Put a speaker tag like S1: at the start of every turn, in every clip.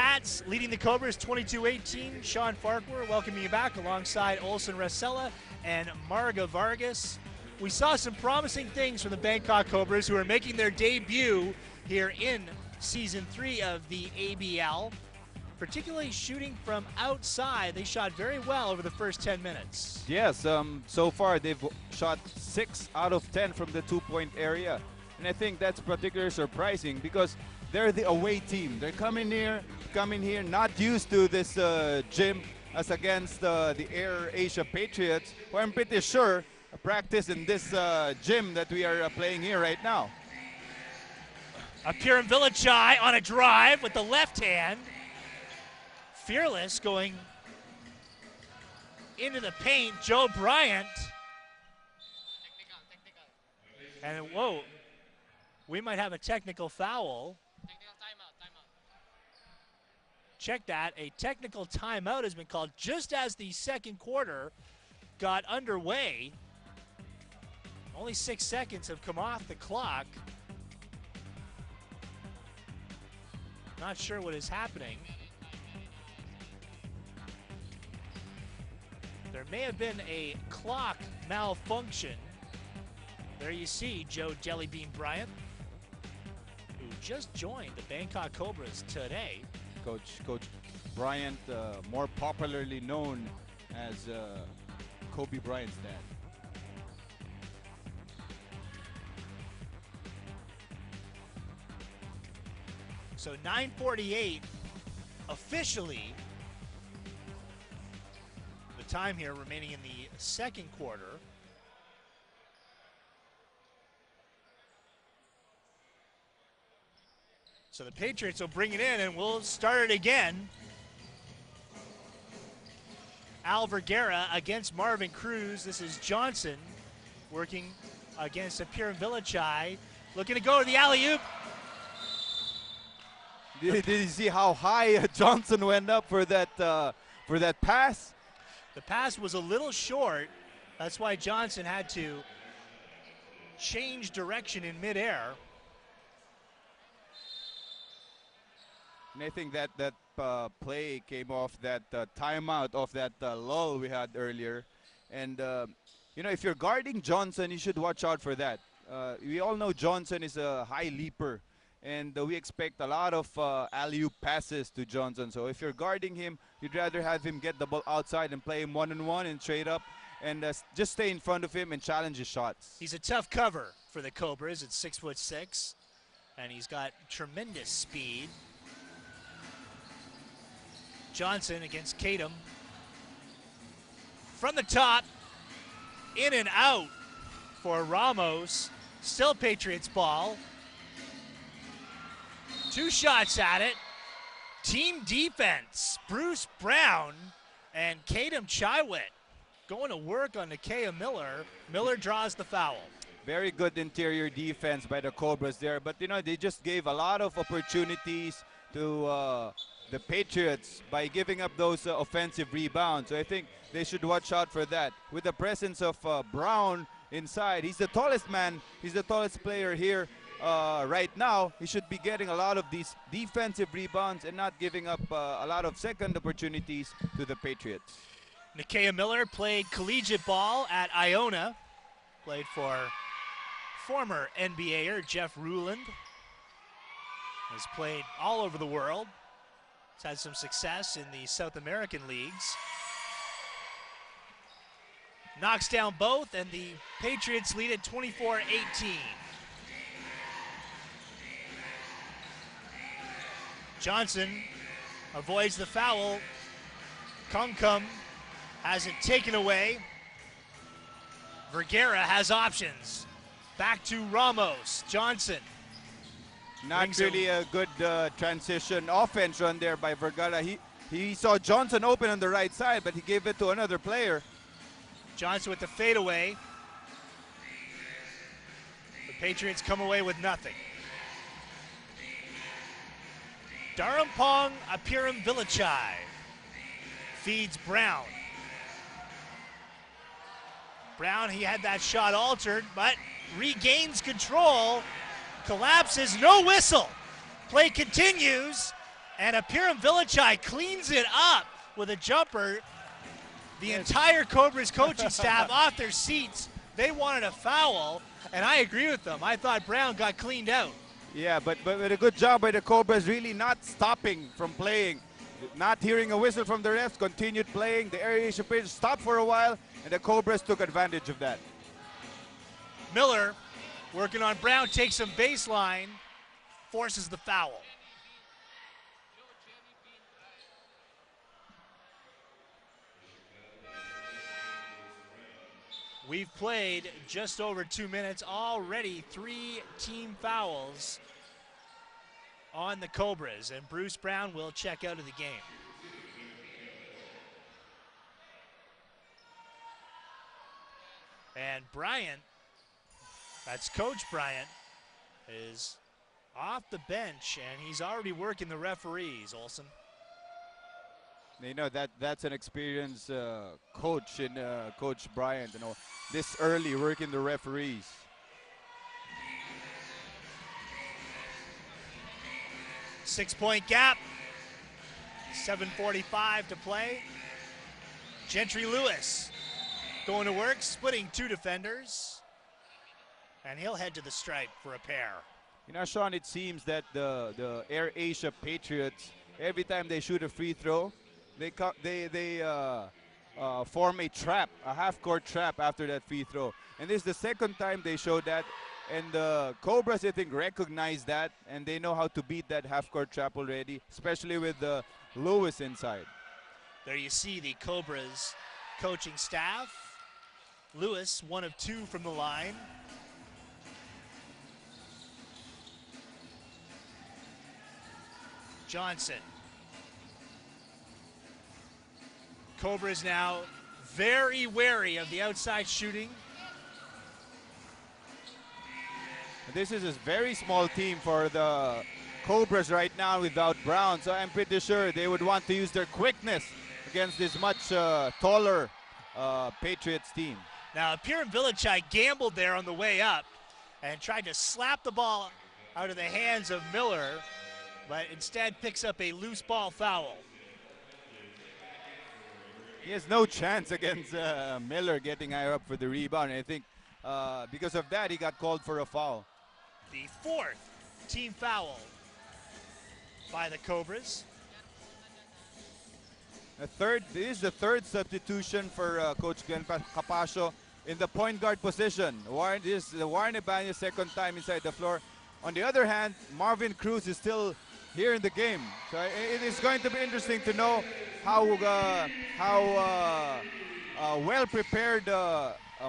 S1: Pats leading the Cobras 22-18. Sean Farquhar welcoming you back alongside Olsen Resella and Marga Vargas. We saw some promising things from the Bangkok Cobras, who are making their debut here in Season 3 of the ABL, particularly shooting from outside. They shot very well over the first 10 minutes.
S2: Yes, so far they've shot 6 out of 10 from the 2-point area. And I think that's particularly surprising because they're the away team. They're coming here, not used to this gym as against the AirAsia Patriots, who I'm pretty sure practice in this gym that we are playing here right now.
S1: Apiram Villachai on a drive with the left hand. Fearless going into the paint. Joe Bryant. And whoa, we might have a technical foul. Check that. A technical timeout has been called just as the second quarter got underway. Only 6 seconds have come off the clock. Not sure what is happening. There may have been a clock malfunction. There you see Joe Jellybean Bryant, who just joined the Bangkok Cobras today.
S2: Coach Bryant, more popularly known as Kobe Bryant's dad.
S1: So 9:48 officially the time here remaining in the second quarter. So the Patriots will bring it in and we'll start it again. Al Vergara against Marvin Cruz. This is Johnson working against Apiram Villachai. Looking to go to the alley-oop.
S2: Did you see how high Johnson went up for that pass?
S1: The pass was a little short. That's why Johnson had to change direction in midair.
S2: And I think that play came off that timeout of that lull we had earlier. And, you know, if you're guarding Johnson, you should watch out for that. We all know Johnson is a high leaper. And we expect a lot of alley-oop passes to Johnson. So if you're guarding him, you'd rather have him get the ball outside and play him one-on-one and straight up and just stay in front of him and challenge his shots.
S1: He's a tough cover for the Cobras at 6'6", and he's got tremendous speed. Johnson against Kadam. From the top, in and out for Ramos. Still Patriots ball. 2 shots at it. Team defense. Bruce Brown and Kadam Chaiwit going to work on Nakia Miller. Miller draws the foul.
S2: Very good interior defense by the Cobras there. But, you know, they just gave a lot of opportunities to the Patriots by giving up those offensive rebounds. So I think they should watch out for that. With the presence of Brown inside, he's the tallest man. He's the tallest player here. Right now, he should be getting a lot of these defensive rebounds and not giving up a lot of second opportunities to the Patriots.
S1: Nakia Miller played collegiate ball at Iona. Played for former NBAer Jeff Ruland. Has played all over the world. Has had some success in the South American leagues. Knocks down both, and the Patriots lead at 24-18. Johnson avoids the foul. Kungkum has it taken away. Vergara has options. Back to Ramos. Johnson.
S2: Not really a good transition offense run there by Vergara. He saw Johnson open on the right side, but he gave it to another player.
S1: Johnson with the fadeaway. The Patriots come away with nothing. Darampong Apiram Villachai feeds Brown. Brown, he had that shot altered, but regains control, collapses, no whistle. Play continues, And Apiram Vilichai cleans it up with a jumper. The entire Cobras coaching staff off their seats. They wanted a foul, and I agree with them. I thought Brown got cleaned out.
S2: Yeah, but a good job by the Cobras, really not stopping from playing. Not hearing a whistle from the refs, continued playing. The AirAsia Patriots stopped for a while, and the Cobras took advantage of that.
S1: Miller working on Brown, takes some baseline, forces the foul. We've played just over 2 minutes, already 3 team fouls on the Cobras, and Bruce Brown will check out of the game. And Bryant, that's Coach Bryant, is off the bench, and he's already working the referees, Olsen.
S2: You know, that's an experienced coach in Coach Bryant, you know, this early working the referees.
S1: Six-point gap, 7:45 to play. Gentry Lewis going to work, splitting 2 defenders, and he'll head to the stripe for a pair.
S2: You know, Sean, it seems that the AirAsia Patriots, every time they shoot a free throw, they form a trap, a half-court trap after that free throw. And this is the second time they showed that. And the Cobras, I think, recognize that, and they know how to beat that half-court trap already, especially with Lewis inside.
S1: There you see the Cobras coaching staff. Lewis, 1 of 2 from the line. Johnson. Cobras now very wary of the outside shooting.
S2: This is a very small team for the Cobras right now without Brown, so I'm pretty sure they would want to use their quickness against this much taller Patriots team.
S1: Now, Apiram Vilichai gambled there on the way up and tried to slap the ball out of the hands of Miller, but instead picks up a loose ball foul.
S2: He has no chance against Miller getting higher up for the rebound. And I think because of that, he got called for a foul.
S1: The 4th team foul by the Cobras.
S2: This is the 3rd substitution for Coach Glenn Capascio in the point guard position. This is Warren Ibanez' second time inside the floor. On the other hand, Marvin Cruz is still here in the game. So it is going to be interesting to know how well prepared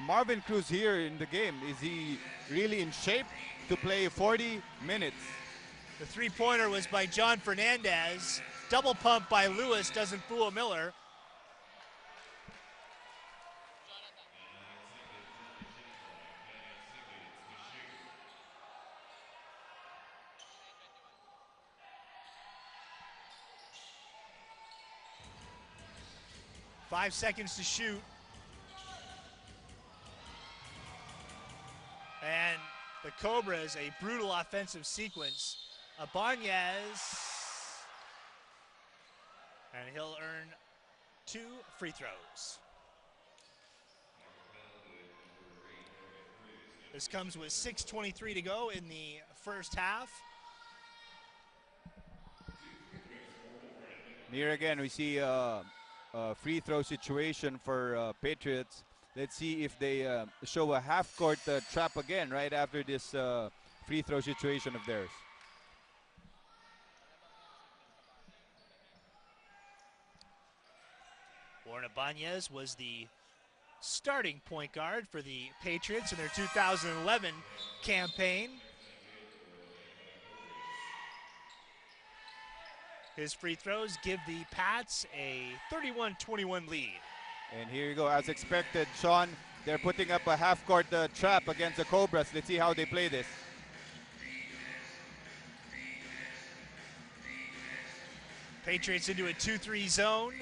S2: Marvin Cruz here in the game. Is he really in shape to play 40 minutes?
S1: The 3-pointer was by John Fernandez. Double pump by Lewis doesn't fool Miller. Five seconds to shoot. And the Cobras, a brutal offensive sequence. Ibanez, and he'll earn 2 free throws. This comes with 6:23 to go in the first half.
S2: Here again, we see a free throw situation for Patriots. Let's see if they show a half-court trap again right after this free throw situation of theirs.
S1: Warren Ibanez was the starting point guard for the Patriots in their 2011 campaign. His free throws give the Pats a 31-21 lead.
S2: And here you go, as expected, Sean, they're putting up a half-court trap against the Cobras. Let's see how they play this.
S1: Patriots into a 2-3 zone.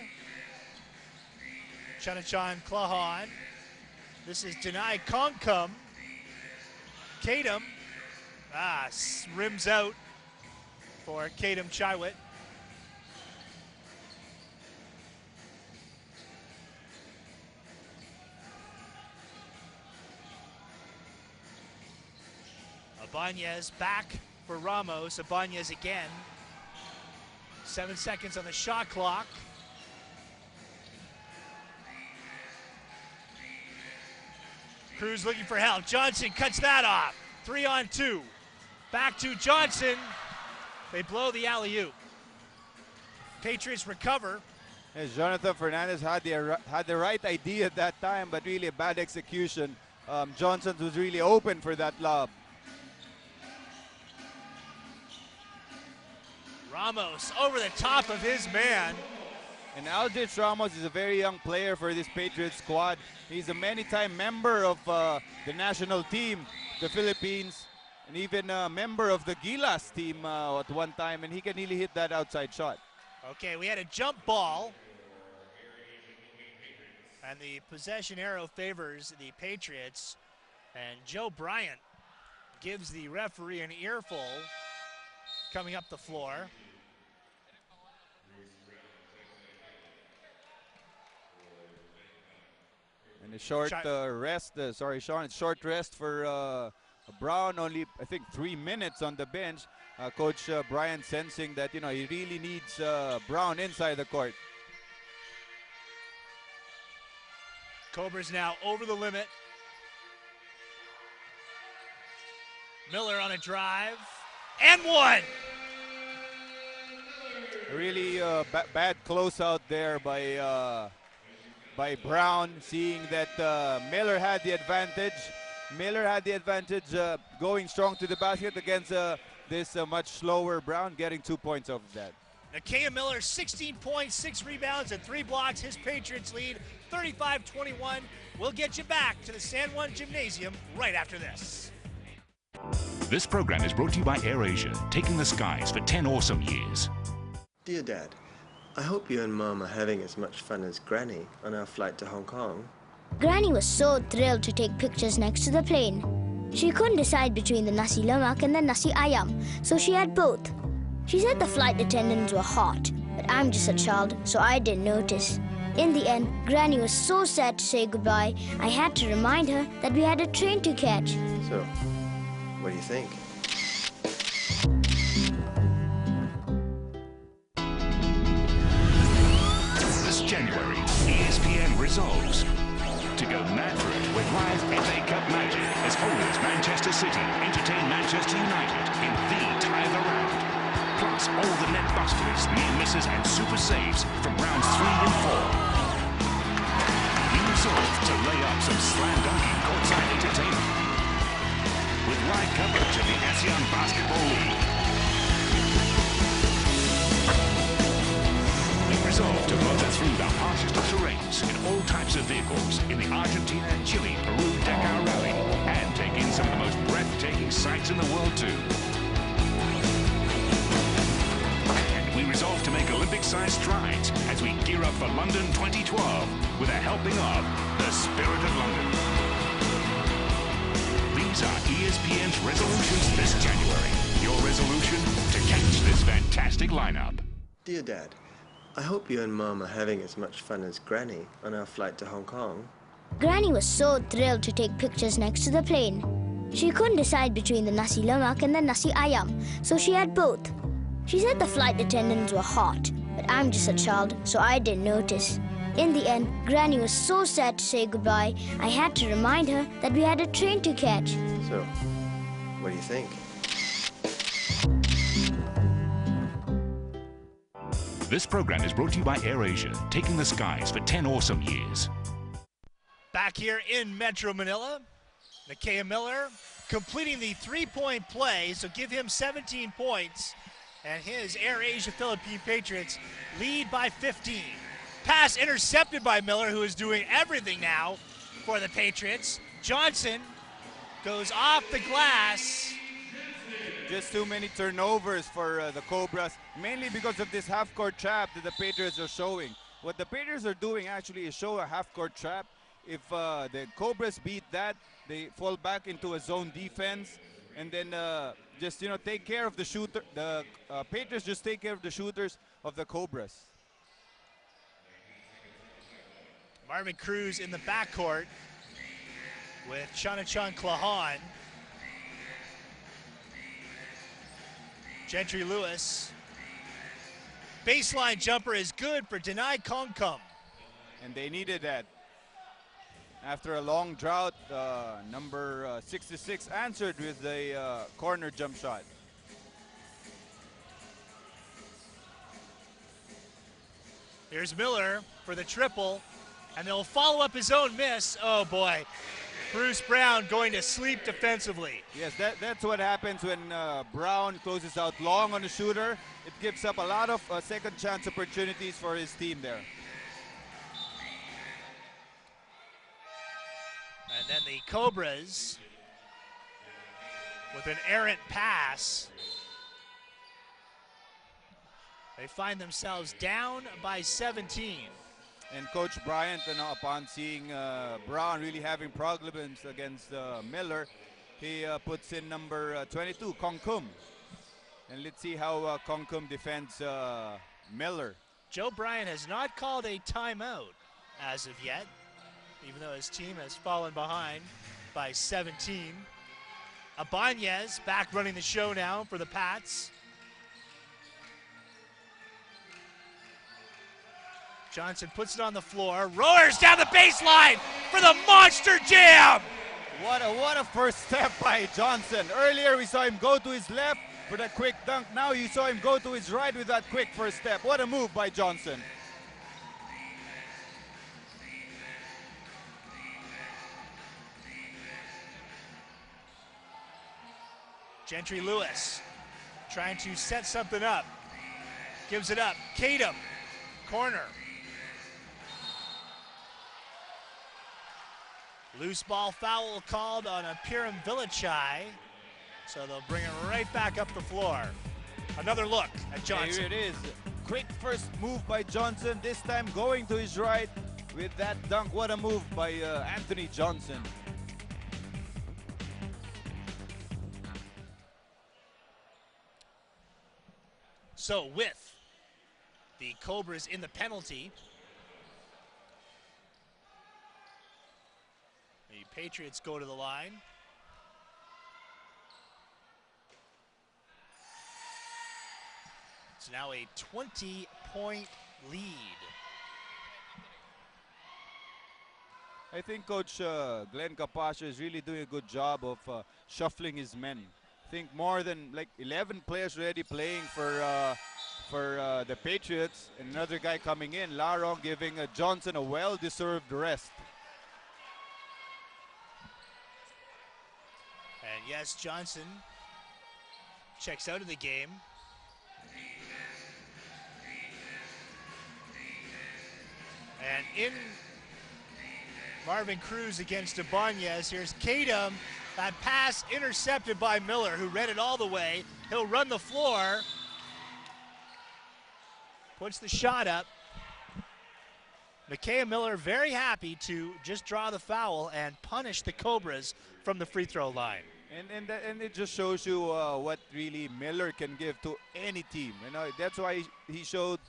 S1: Chanachan Klahan. This is Denai Kongkum. Kadam rims out for Kadam Chaiwit. Ibanez back for Ramos. Ibanez again. 7 seconds on the shot clock. Cruz looking for help. Johnson cuts that off. 3-on-2. Back to Johnson. They blow the alley-oop. Patriots recover.
S2: As Jonathan Fernandez had the right idea at that time, but really a bad execution. Johnson was really open for that lob.
S1: Ramos over the top of his man.
S2: And Aldrich Ramos is a very young player for this Patriots squad. He's a many-time member of the national team, the Philippines, and even a member of the Gilas team at one time, and he can really hit that outside shot.
S1: Okay, we had a jump ball. And the possession arrow favors the Patriots. And Joe Bryant gives the referee an earful coming up the floor.
S2: And a short rest, sorry Sean, it's short rest for Brown, only I think 3 minutes on the bench. Coach Bryant sensing that, you know, he really needs Brown inside the court.
S1: Cobras now over the limit. Miller on a drive, and one!
S2: Really bad closeout there by Brown, seeing that Miller had the advantage. Miller had the advantage going strong to the basket against this much slower Brown, getting 2 points off of that.
S1: Nakia Miller, 16 points, 6 rebounds, and 3 blocks. His Patriots lead 35-21. We'll get you back to the San Juan Gymnasium right after this.
S3: This program is brought to you by AirAsia, taking the skies for 10 awesome years.
S4: Dear Dad, I hope you and Mom are having as much fun as Granny on our flight to Hong Kong.
S5: Granny was so thrilled to take pictures next to the plane. She couldn't decide between the nasi lemak and the nasi ayam, so she had both. She said the flight attendants were hot, but I'm just a child, so I didn't notice. In the end, Granny was so sad to say goodbye, I had to remind her that we had a train to catch.
S4: So, what do you think?
S3: This January, ESPN resolves to go mad for it with live FA Cup magic as holders Manchester City entertain Manchester United in the tie of the round. Plus all the net busters, near misses and super saves from rounds 3 and 4. We resolve to lay up some slam-dunking courtside entertainment with live coverage of the ASEAN Basketball League. We resolve to motor through the harshest of terrains in all types of vehicles in the Argentina, Chile, Peru, Dakar Rally and take in some of the most breathtaking sights in the world too. We resolve to make Olympic-sized strides as we gear up for London 2012 with a helping of the Spirit of London. These are ESPN's resolutions this January. Your resolution to catch this fantastic lineup.
S4: Dear Dad, I hope you and Mom are having as much fun as Granny on our flight to Hong Kong.
S5: Granny was so thrilled to take pictures next to the plane. She couldn't decide between the nasi lemak and the nasi ayam, so she had both. She said the flight attendants were hot, but I'm just a child, so I didn't notice. In the end, Granny was so sad to say goodbye, I had to remind her that we had a train to catch.
S4: So, what do you think?
S3: This program is brought to you by AirAsia, taking the skies for 10 awesome years.
S1: Back here in Metro Manila, Nakia Miller completing the 3-point play, so give him 17 points. And his AirAsia Philippine Patriots lead by 15. Pass intercepted by Miller, who is doing everything now for the Patriots. Johnson goes off the glass.
S2: Just too many turnovers for the Cobras, mainly because of this half-court trap that the Patriots are showing. What the Patriots are doing actually is show a half-court trap. If the Cobras beat that, they fall back into a zone defense, and then just, you know, take care of the shooter. The Patriots just take care of the shooters of the Cobras.
S1: Marvin Cruz in the backcourt with Chanachan Klahan. Gentry Lewis. Baseline jumper is good for Denai Kongkum.
S2: And they needed that. After a long drought, number 66 answered with a corner jump shot.
S1: Here's Miller for the triple, and they'll follow up his own miss. Oh boy, Bruce Brown going to sleep defensively.
S2: Yes, that's what happens when Brown closes out long on the shooter. It gives up a lot of second chance opportunities for his team there.
S1: And then the Cobras with an errant pass. They find themselves down by 17.
S2: And Coach Bryant, upon seeing Brown really having problems against Miller, he puts in number 22, Kongkum. And let's see how Kongkum defends Miller.
S1: Joe Bryant has not called a timeout as of yet, even though his team has fallen behind by 17. Ibanez back running the show now for the Pats. Johnson puts it on the floor, roars down the baseline for the monster jam!
S2: What a first step by Johnson. Earlier we saw him go to his left for that quick dunk. Now you saw him go to his right with that quick first step. What a move by Johnson.
S1: Gentry Lewis trying to set something up. Gives it up. Kadam, corner. Loose ball foul called on a Piram Villachai. So they'll bring it right back up the floor. Another look at Johnson.
S2: Here it is. Quick first move by Johnson. This time going to his right with that dunk. What a move by Anthony Johnson.
S1: So with the Cobras in the penalty, the Patriots go to the line. It's now a 20-point lead.
S2: I think Coach Glenn Capascio is really doing a good job of shuffling his men. I think more than like 11 players already playing for the Patriots, and another guy coming in, Larong, giving Johnson a well-deserved rest.
S1: And yes, Johnson checks out of the game. And in Marvin Cruz against Ibanez, here's Kadam. That pass intercepted by Miller, who read it all the way. He'll run the floor. Puts the shot up. Micaiah Miller very happy to just draw the foul and punish the Cobras from the free throw line.
S2: And it just shows you what really Miller can give to any team. You know, that's why he showed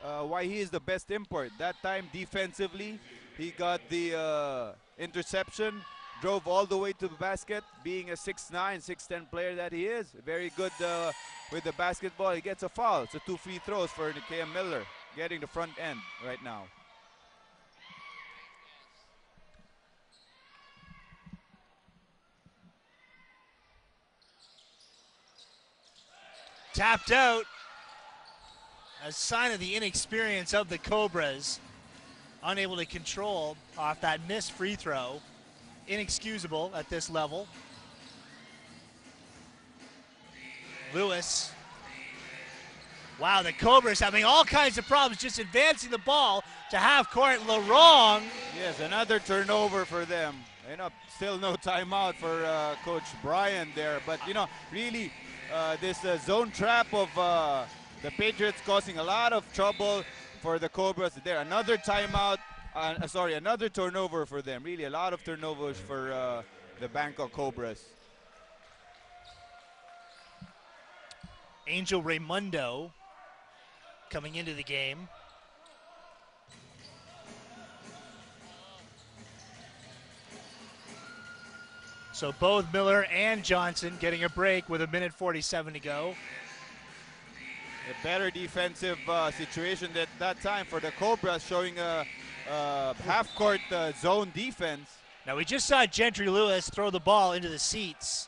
S2: why he is the best import. That time defensively, he got the interception, drove all the way to the basket, being a 6'9", 6'10" player that he is. Very good with the basketball. He gets a foul. So 2 free throws for Micaiah Miller, getting the front end right now.
S1: Tapped out. A sign of the inexperience of the Cobras. Unable to control off that missed free throw. Inexcusable at this level. Lewis. Wow, the Cobras having all kinds of problems just advancing the ball to half court. Larong.
S2: Yes, another turnover for them. You know, still no timeout for Coach Brian there. But, you know, really this zone trap of the Patriots causing a lot of trouble for the Cobras there. Another timeout, another turnover for them. Really a lot of turnovers for the Bangkok Cobras.
S1: Angel Raimundo coming into the game. So both Miller and Johnson getting a break with 1:47 to go.
S2: A better defensive situation at that time for the Cobras, showing a half-court zone defense.
S1: Now we just saw Gentry Lewis throw the ball into the seats.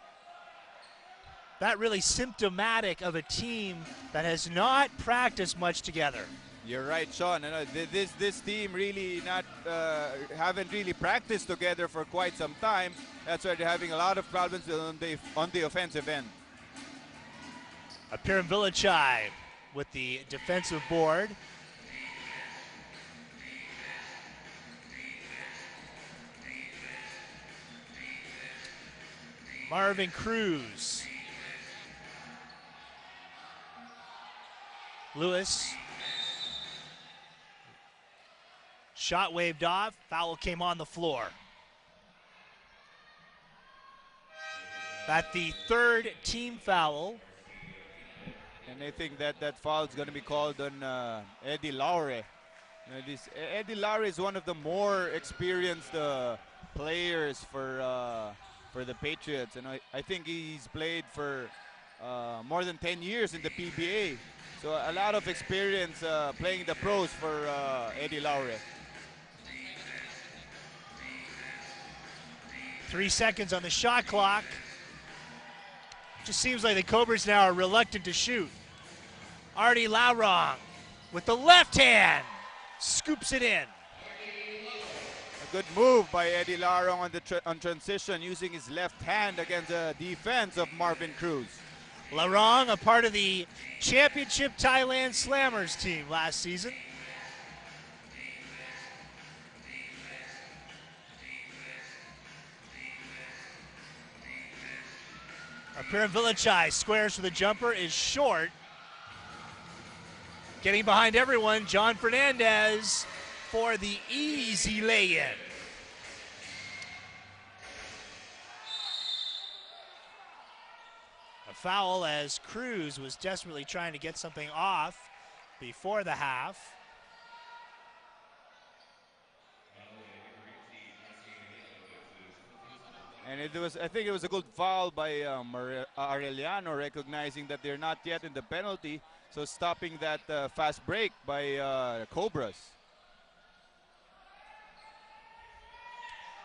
S1: That really symptomatic of a team that has not practiced much together.
S2: You're right, Sean. This team really haven't really practiced together for quite some time. That's why they're having a lot of problems on the offensive end.
S1: Apiram Villachai with the defensive board. Marvin Cruz. Lewis. Shot waved off. Foul came on the floor. That's the third team foul.
S2: And I think that foul is going to be called on Eddie Laure. Eddie Laure is one of the more experienced players for the Patriots, and I think he's played for more than 10 years in the PBA. So a lot of experience playing the pros for Eddie Laure.
S1: 3 seconds on the shot clock. Just seems like the Cobras now are reluctant to shoot. Artie Laurong with the left hand scoops it in.
S2: A good move by Eddie Laurong on transition, using his left hand against the defense of Marvin Cruz.
S1: Laurong, a part of the championship Thailand Slammers team last season. Apiram Villachai squares for the jumper, is short. Getting behind everyone, John Fernandez for the easy lay-in. A foul as Cruz was desperately trying to get something off before the half.
S2: And I think it was a good foul by Arellano, recognizing that they're not yet in the penalty, so stopping that fast break by Cobras.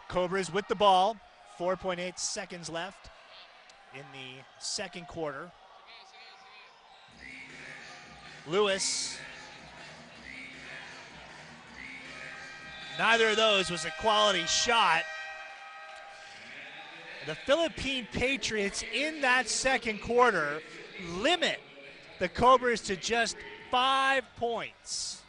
S1: Cobras with the ball, 4.8 seconds left in the second quarter. Lewis. Neither of those was a quality shot. The Philippine Patriots in that second quarter limit the Cobras to just 5 points.